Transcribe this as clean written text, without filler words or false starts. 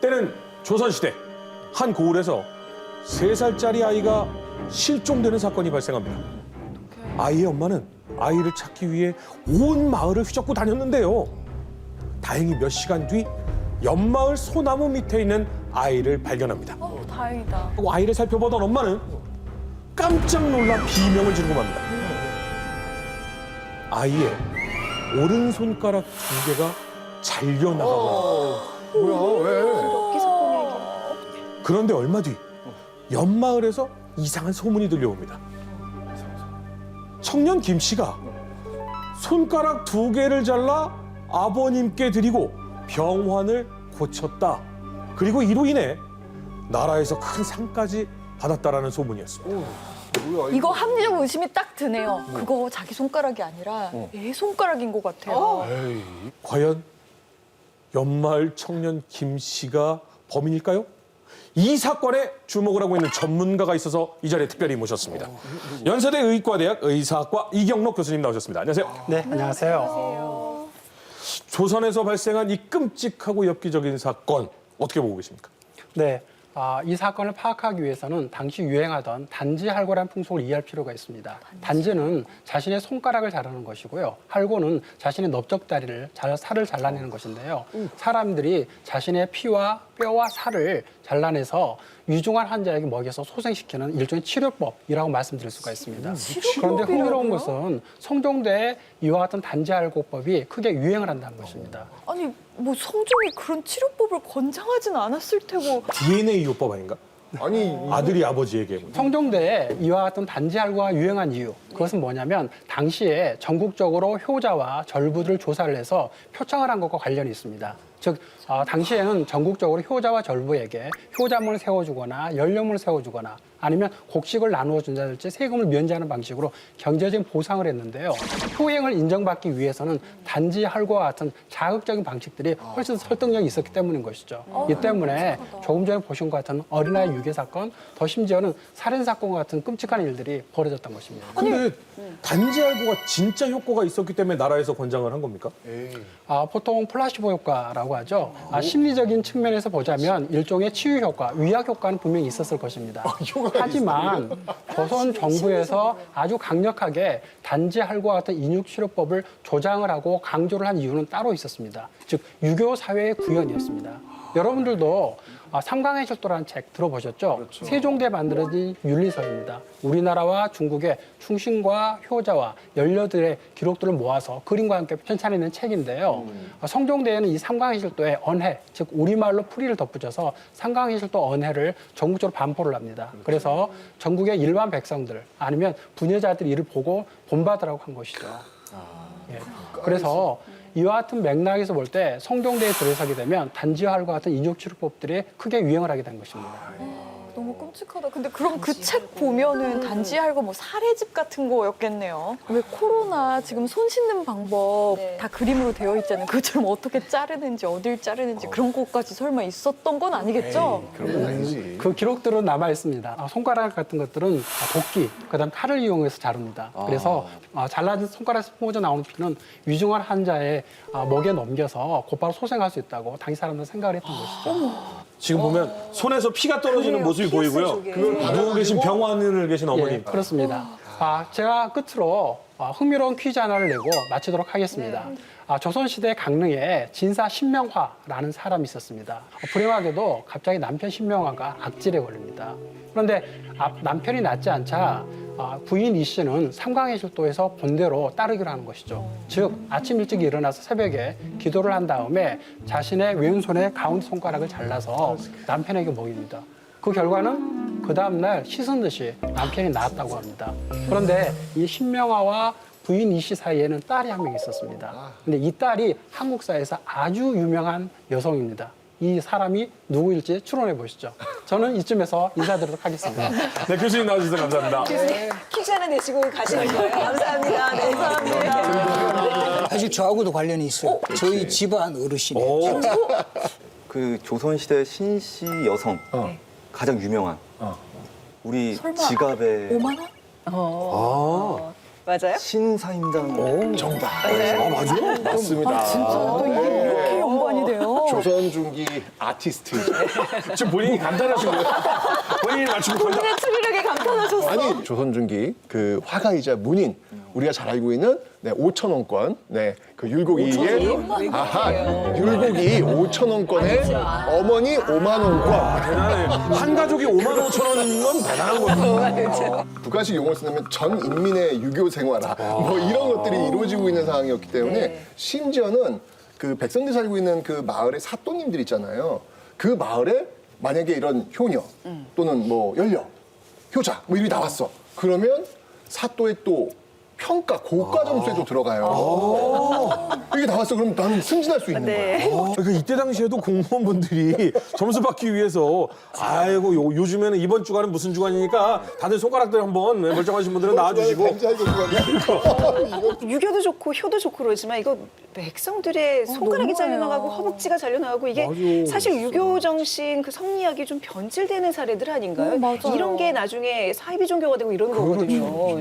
때는 조선시대 한 고을에서 3살짜리 아이가 실종되는 사건이 발생합니다. 아이의 엄마는 아이를 찾기 위해 온 마을을 휘젓고 다녔는데요. 다행히 몇 시간 뒤 옆마을 소나무 밑에 있는 아이를 발견합니다. 다행이다. 아이를 살펴보던 엄마는 깜짝 놀라 비명을 지르고 맙니다. 아이의 오른손가락 2개가 잘려나가고 뭐야, 왜? 엽기 사건이 그런데 얼마 뒤 옆마을에서 이상한 소문이 들려옵니다. 청년 김 씨가 손가락 2개를 잘라 아버님께 드리고 병환을 고쳤다. 그리고 이로 인해 나라에서 큰 상까지 받았다라는 소문이었습니다. 뭐야, 이거 합리적 의심이 딱 드네요. 그거 자기 손가락이 아니라 애 손가락인 것 같아요. 에이. 과연 옆마을 청년 김 씨가 범인일까요? 이 사건에 주목을 하고 있는 전문가가 있어서 이 자리에 특별히 모셨습니다. 연세대 의과대학 의사학과 이경록 교수님 나오셨습니다. 안녕하세요. 네, 안녕하세요. 조선에서 발생한 이 끔찍하고 엽기적인 사건 어떻게 보고 계십니까? 네, 이 사건을 파악하기 위해서는 당시 유행하던 단지할고라는 풍속을 이해할 필요가 있습니다. 단지는 자신의 손가락을 자르는 것이고요. 할고는 자신의 넓적다리를 살을 잘라내는 것인데요. 사람들이 자신의 피와 뼈와 살을 잘라내서 유중한 환자에게 먹여서 소생시키는 일종의 치료법이라고 말씀드릴 수가 있습니다. 그런데 흥미로운 것은 성종대에 이와 같은 단지할고법이 크게 유행을 한다는 것입니다. 아니 뭐 성종이 그런 치료법을 권장하진 않았을 테고. DNA 요법 아닌가? 아니, 아들이 아버지에게. 성종대에 이와 같은 단지할고가 유행한 이유, 그것은 뭐냐면 당시에 전국적으로 효자와 절부들을 조사를 해서 표창을 한 것과 관련이 있습니다. 즉 당시에는 전국적으로 효자와 절부에게 효자문을 세워주거나 연료문을 세워주거나 아니면 곡식을 나누어 준다든지 세금을 면제하는 방식으로 경제적인 보상을 했는데요. 효행을 인정받기 위해서는 단지할고와 같은 자극적인 방식들이 훨씬 설득력이 있었기 때문인 것이죠. 이 때문에 조금 전에 보신 것 같은 어린아이 유괴 사건, 더 심지어는 살인 사건과 같은 끔찍한 일들이 벌어졌던 것입니다. 근데 단지알고가 진짜 효과가 있었기 때문에 나라에서 권장을 한 겁니까? 보통 플라시보 효과라고 하죠. 심리적인 측면에서 보자면 일종의 치유 효과, 위약 효과는 분명히 있었을 것입니다. 하지만 조선 정부에서 아주 강력하게 단지할고와 같은 인육치료법을 조장을 하고 강조를 한 이유는 따로 있었습니다. 즉 유교 사회의 구현이었습니다. 여러분들도 삼강해실도라는 책 들어보셨죠? 그렇죠. 세종대 만들어진 윤리서입니다. 우리나라와 중국의 충신과 효자와 연료들의 기록들을 모아서 그림과 함께 편찬해낸 책인데요. 성종대에는 이 삼강해실도의 언해, 즉 우리말로 풀이를 덧붙여서 삼강해실도 언해를 전국적으로 반포를 합니다. 그래서 전국의 일반 백성들 아니면 부녀자들이 이를 보고 본받으라고 한 것이죠. 예. 그래서 이와 같은 맥락에서 볼 때 성종대에 들어서게 되면 단지할과 같은 인육치료법들이 크게 유행을 하게 된 것입니다. 너무 끔찍하다. 근데 그럼 그 책 보면은 단지할고 뭐 사례집 같은 거였겠네요. 왜 코로나 지금 손 씻는 방법 다 그림으로 되어 있잖아요. 그것처럼 어떻게 자르는지 어딜 자르는지 그런 것까지 설마 있었던 건 아니겠죠? 그런 건 아니지. 그 기록들은 남아 있습니다. 손가락 같은 것들은 도끼, 그다음 칼을 이용해서 자릅니다. 그래서 잘라진 손가락에서 뿜어져 나오는 피는 위중한 환자의 목에 넘겨서 곧바로 소생할 수 있다고 당시 사람들은 생각을 했던 것이죠. 지금 보면 손에서 피가 떨어지는 모습이 보이고요. 그걸 누워 계신 병원을 계신 어머님. 예, 그렇습니다. 제가 끝으로 흥미로운 퀴즈 하나를 내고 마치도록 하겠습니다. 조선시대 강릉에 진사 신명화라는 사람이 있었습니다. 불행하게도 갑자기 남편 신명화가 악질에 걸립니다. 그런데 남편이 낫지 않자 부인 이 씨는 삼강해실도에서 본대로 따르기로 하는 것이죠. 즉 아침 일찍 일어나서 새벽에 기도를 한 다음에 자신의 왼손의 가운데 손가락을 잘라서 남편에게 먹입니다. 그 결과는 그 다음날 씻은 듯이 남편이 나았다고 합니다. 그런데 이 신명화와 부인 이 씨 사이에는 딸이 한 명 있었습니다. 근데 이 딸이 한국사에서 아주 유명한 여성입니다. 이 사람이 누구일지 추론해 보시죠. 저는 이쯤에서 인사드리도록 하겠습니다. 네, 교수님 나와주셔서 감사합니다. 교수님 퀴즈 하나 내시고 가시는 거예요. 감사합니다. 네, 감사합니다. 사실 저하고도 관련이 있어요. 저희 집안 어르신이에요. 오, 그 조선시대 신씨 여성 가장 유명한 우리 설마 지갑에 5만 원? 맞아요? 신사임당 정답. 맞아요? 맞아요? 맞습니다. 진짜 또 이게 이렇게 연관이 돼요. 조선 중기 아티스트. 지금 본인이 감탄하신 거예요? 본인이 맞추고 감탄. 본인의 추리력에 감탄하셨어. 아니 조선 중기 그 화가이자 문인 우리가 잘 알고 있는 5,000원권 그 율곡이의 율곡이 5,000원권의 어머니 5만 원권. 대단해. 한 가족이 5만 5천 원인 건 대단한 거죠. 북한식 용어를 쓰면 전 인민의 유교 생활화 뭐 이런 것들이 이루어지고 있는 상황이었기 때문에 심지어는 그 백성들이 살고 있는 그 마을의 사또님들 있잖아요. 그 마을에 만약에 이런 효녀 또는 뭐 연령, 효자 뭐 이름이 나왔어. 그러면 사또의 또 평가, 고가 점수에도 들어가요. 이게 나왔어. 그럼 나는 승진할 수 있는 거야. 그러니까 이때 당시에도 공무원분들이 점수 받기 위해서 아이고 요즘에는 이번 주간은 무슨 주간이니까 다들 손가락들 한번 멀쩡하신 분들은 나와주시고 유교도 좋고 효도 좋고 그러지만 이거 백성들의 손가락이 잘려나가고 허벅지가 잘려나가고 이게 맞아. 사실 유교 정신 그 성리학이 좀 변질되는 사례들 아닌가요? 맞아요. 이런 게 나중에 사이비 종교가 되고 이런 거거든요.